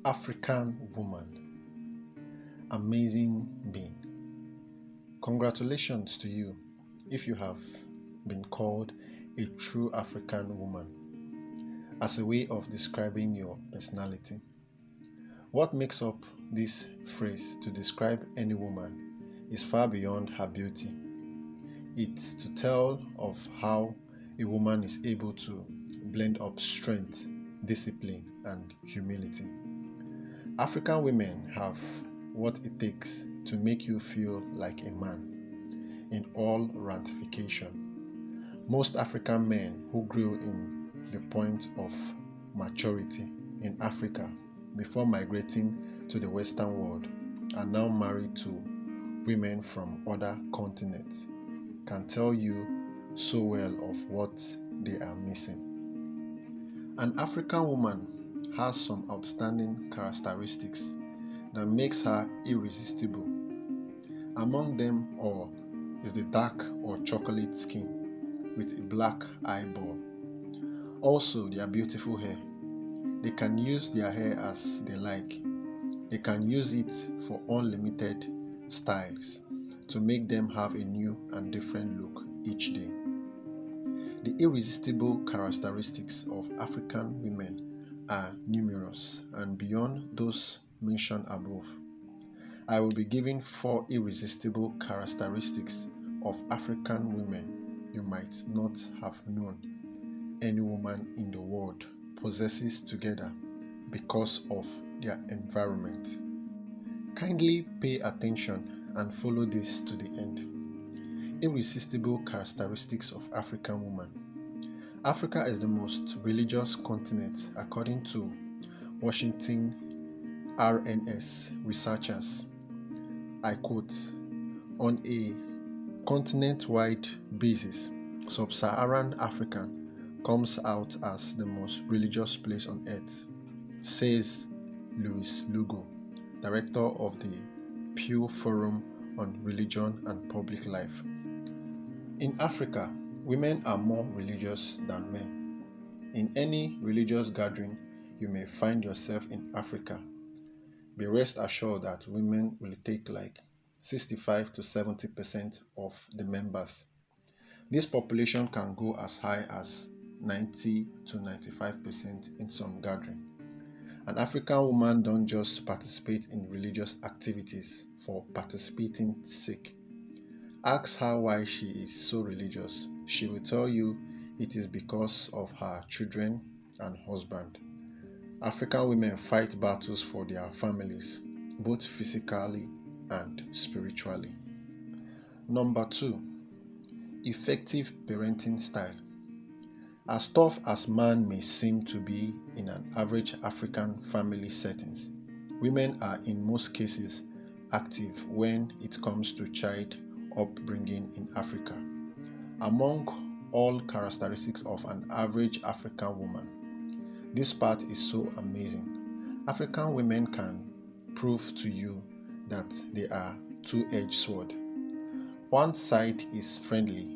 African woman, amazing being. Congratulations to you if you have been called a true African woman as a way of describing your personality. What makes up this phrase to describe any woman is far beyond her beauty. It's to tell of how a woman is able to blend up strength, discipline, and humility. African women have what it takes to make you feel like a man in all ramification. Most African men who grew in the point of maturity in Africa before migrating to the Western world are now married to women from other continents can tell you so well of what they are missing. An African woman has some outstanding characteristics that makes her irresistible. Among them all is the dark or chocolate skin with a black eyeball. Also, their beautiful hair. They can use their hair as they like. They can use it for unlimited styles to make them have a new and different look each day. The irresistible characteristics of African women are numerous and beyond those mentioned above. I will be giving 4 irresistible characteristics of African women you might not have known any woman in the world possesses together because of their environment. Kindly pay attention and follow this to the end. Irresistible characteristics of African woman. Africa is the most religious continent according to Washington RNS researchers. I quote, on a continent-wide basis, sub-Saharan Africa comes out as the most religious place on earth, says Louis Lugo, director of the Pew Forum on Religion and Public Life. In Africa, women are more religious than men. In any religious gathering you may find yourself in Africa, be rest assured that women will take like 65 to 70% of the members. This population can go as high as 90 to 95% in some gathering. An African woman don't just participate in religious activities for participating sake. Ask her why she is so religious. She will tell you it is because of her children and husband. African women fight battles for their families, both physically and spiritually. Number 2, effective parenting style. As tough as man may seem to be in an average African family settings, women are in most cases active when it comes to child upbringing in Africa. Among all characteristics of an average African woman, this part is so amazing. African women can prove to you that they are two-edged sword. One side is friendly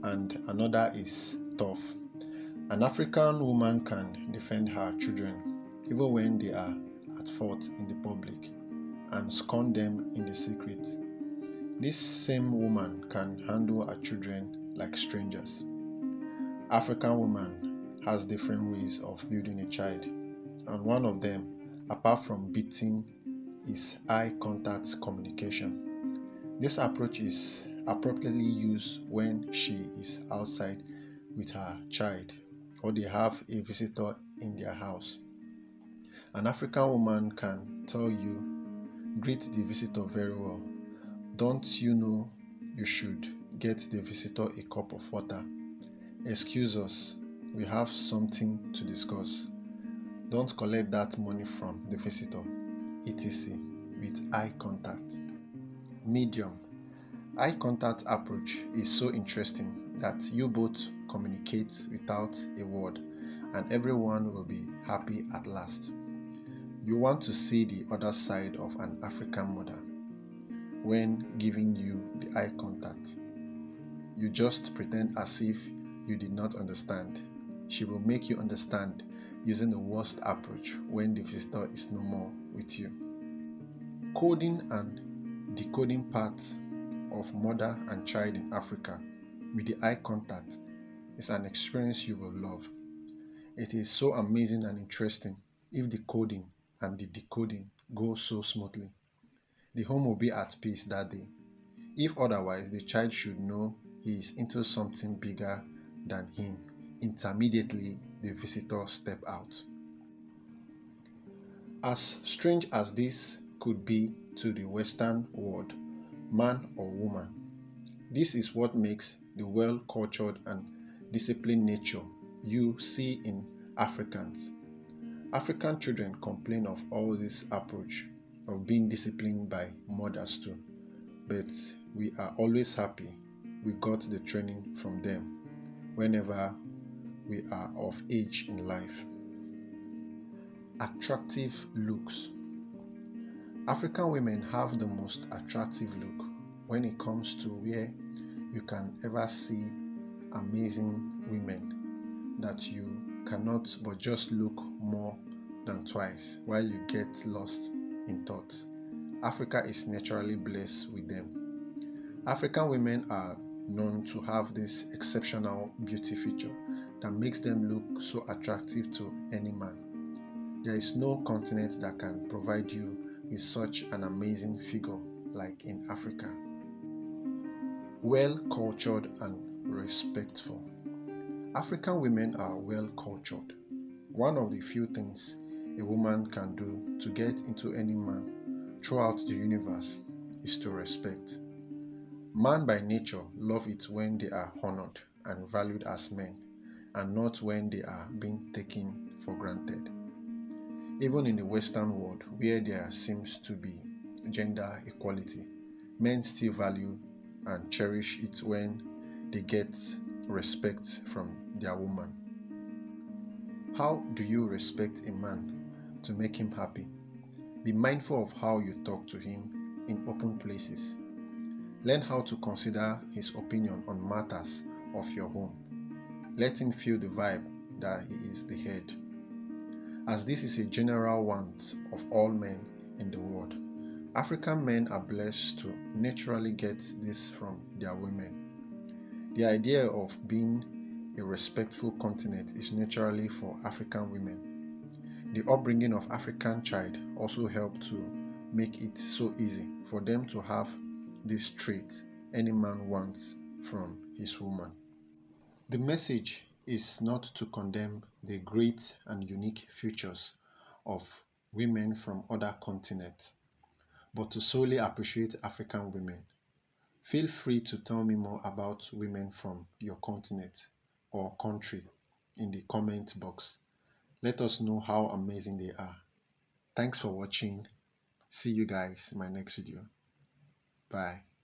and another is tough. An African woman can defend her children even when they are at fault in the public and scorn them in the secret. This same woman can handle her children like strangers. African woman has different ways of building a child, and one of them, apart from beating, is eye contact communication. This approach is appropriately used when she is outside with her child or they have a visitor in their house. An African woman can tell you, greet the visitor very well. Don't you know you should get the visitor a cup of water? Excuse us, we have something to discuss. Don't collect that money from the visitor, etc. with eye contact. Medium. Eye contact approach is so interesting that you both communicate without a word and everyone will be happy at last. You want to see the other side of an African mother when giving you the eye contact. You just pretend as if you did not understand. She will make you understand using the worst approach when the visitor is no more with you. Coding and decoding parts of mother and child in Africa with the eye contact is an experience you will love. It is so amazing and interesting if the coding and the decoding go so smoothly. The home will be at peace that day. If otherwise, the child should know he is into something bigger than him. Intermediately, the visitor step out. As strange as this could be to the Western world, man or woman, this is what makes the well-cultured and disciplined nature you see in Africans. African children complain of all this approach of being disciplined by mothers too, but we are always happy we got the training from them whenever we are of age in life. Attractive looks. African women have the most attractive look when it comes to where you can ever see amazing women that you cannot but just look more than twice while you get lost in thoughts. Africa is naturally blessed with them. African women are known to have this exceptional beauty feature that makes them look so attractive to any man. There is no continent that can provide you with such an amazing figure like in Africa. Well cultured and respectful. African women are well cultured. One of the few things a woman can do to get into any man throughout the universe is to respect. Man by nature love it when they are honored and valued as men, and not when they are being taken for granted. Even in the Western world, where there seems to be gender equality, men still value and cherish it when they get respect from their woman. How do you respect a man to make him happy? Be mindful of how you talk to him in open places. Learn how to consider his opinion on matters of your home. Let him feel the vibe that he is the head. As this is a general want of all men in the world, African men are blessed to naturally get this from their women. The idea of being a respectful continent is naturally for African women. The upbringing of African child also helped to make it so easy for them to have this trait any man wants from his woman. The message is not to condemn the great and unique features of women from other continents, but to solely appreciate African women. Feel free to tell me more about women from your continent or country in the comment box. Let us know how amazing they are. Thanks for watching. See you guys in my next video. Bye.